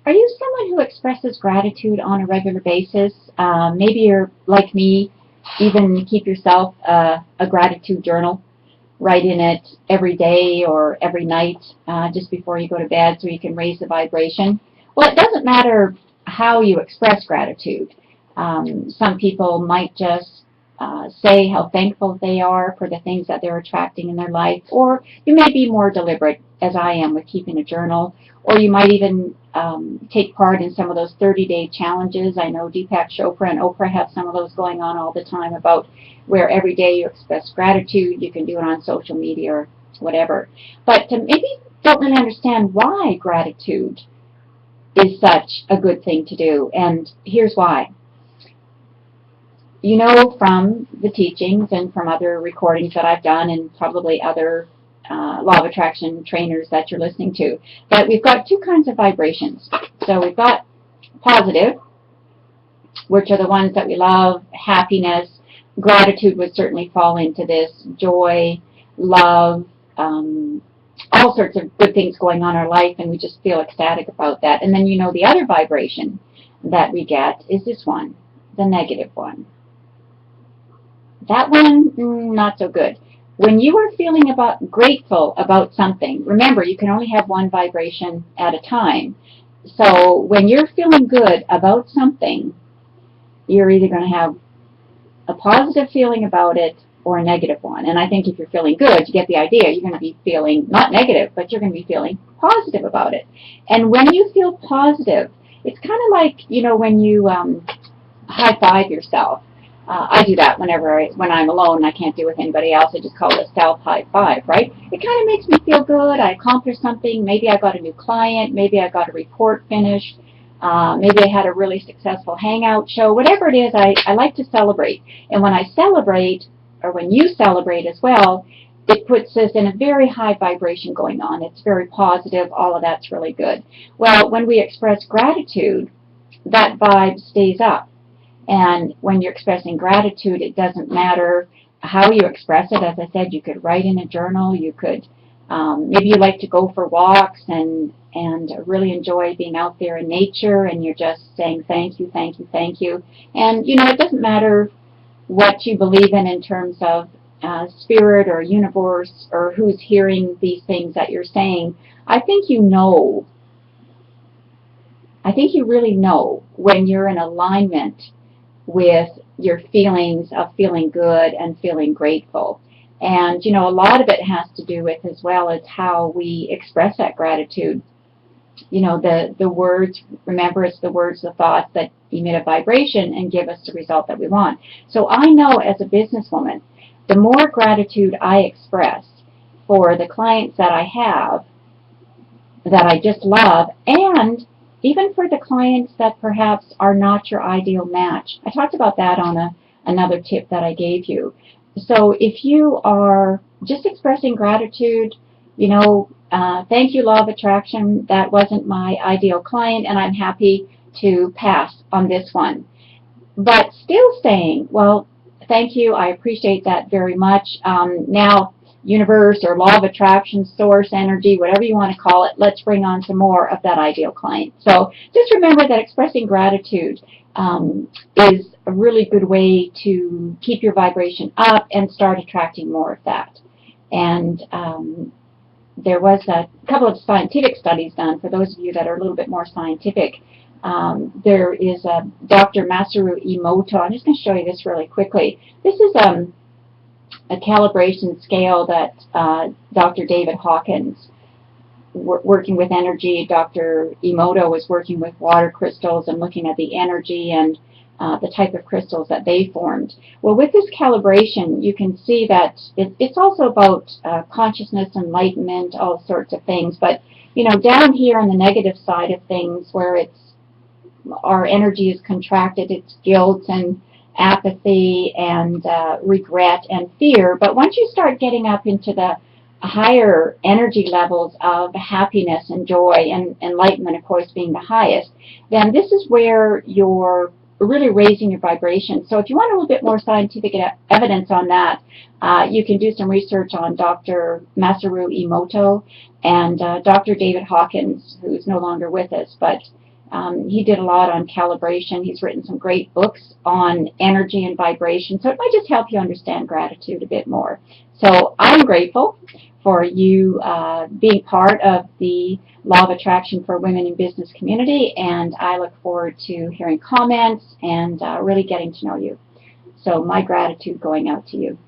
Are you someone who expresses gratitude on a regular basis? Maybe you're like me, even keep yourself a gratitude journal. Write in it every day or every night just before you go to bed so you can raise the vibration. Well, it doesn't matter how you express gratitude. Some people might just say how thankful they are for the things that they're attracting in their life, or you may be more deliberate, as I am, with keeping a journal, or you might even take part in some of those 30-day challenges. I know Deepak Chopra and Oprah have some of those going on all the time about where every day you express gratitude. You can do it on social media or whatever. But maybe don't really understand why gratitude is such a good thing to do, and here's why. You know from the teachings and from other recordings that I've done and probably other law of attraction trainers that you're listening to, that we've got two kinds of vibrations. So we've got positive, which are the ones that we love, happiness. Gratitude would certainly fall into this, joy, love, all sorts of good things going on in our life, and we just feel ecstatic about that. And then you know the other vibration that we get is this one, the negative one. That one, not so good. When you are feeling grateful about something, remember you can only have one vibration at a time. So when you're feeling good about something, you're either going to have a positive feeling about it or a negative one. And I think if you're feeling good, you get the idea. You're going to be feeling not negative, but you're going to be feeling positive about it. And when you feel positive, it's kind of like, you know, when you high five yourself. I do that when I'm alone and I can't do it with anybody else. I just call it a self high five, right? It kind of makes me feel good. I accomplished something. Maybe I got a new client. Maybe I got a report finished. Maybe I had a really successful hangout show. Whatever it is, I like to celebrate. And when I celebrate, or when you celebrate as well, it puts us in a very high vibration going on. It's very positive. All of that's really good. Well, when we express gratitude, that vibe stays up. And when you're expressing gratitude, it doesn't matter how you express it. As I said, you could write in a journal. You could, maybe you like to go for walks and really enjoy being out there in nature, and you're just saying thank you, thank you, thank you. And, you know, it doesn't matter what you believe in terms of spirit or universe or who's hearing these things that you're saying. I think you know. I think you really know when you're in alignment with your feelings of feeling good and feeling grateful. And, you know, a lot of it has to do with as well as how we express that gratitude. You know, the words, remember, it's the words, the thoughts that emit a vibration and give us the result that we want. So I know as a businesswoman, the more gratitude I express for the clients that I have, that I just love, and even for the clients that perhaps are not your ideal match. I talked about that on another tip that I gave you. So if you are just expressing gratitude, you know, thank you, law of attraction, that wasn't my ideal client, and I'm happy to pass on this one. But still saying, well, thank you, I appreciate that very much. Now, universe or law of attraction, source, energy, whatever you want to call it, let's bring on some more of that ideal client. So just remember that expressing gratitude is a really good way to keep your vibration up and start attracting more of that. And there was a couple of scientific studies done, for those of you that are a little bit more scientific. There is a Dr. Masaru Emoto. I'm just going to show you this really quickly. This is a calibration scale that Dr. David Hawkins, working with energy, Dr. Emoto was working with water crystals and looking at the energy and the type of crystals that they formed. Well, with this calibration, you can see that it's also about consciousness, enlightenment, all sorts of things. But, you know, down here on the negative side of things, where our energy is contracted, it's guilt and apathy and regret and fear. But once you start getting up into the higher energy levels of happiness and joy, and enlightenment, of course, being the highest, then this is where you're really raising your vibration. So if you want a little bit more scientific evidence on that, you can do some research on Dr. Masaru Emoto and Dr. David Hawkins, who's no longer with us. But He did a lot on calibration. He's written some great books on energy and vibration, so it might just help you understand gratitude a bit more. So I'm grateful for you being part of the Law of Attraction for Women in Business community, and I look forward to hearing comments and really getting to know you. So my gratitude going out to you.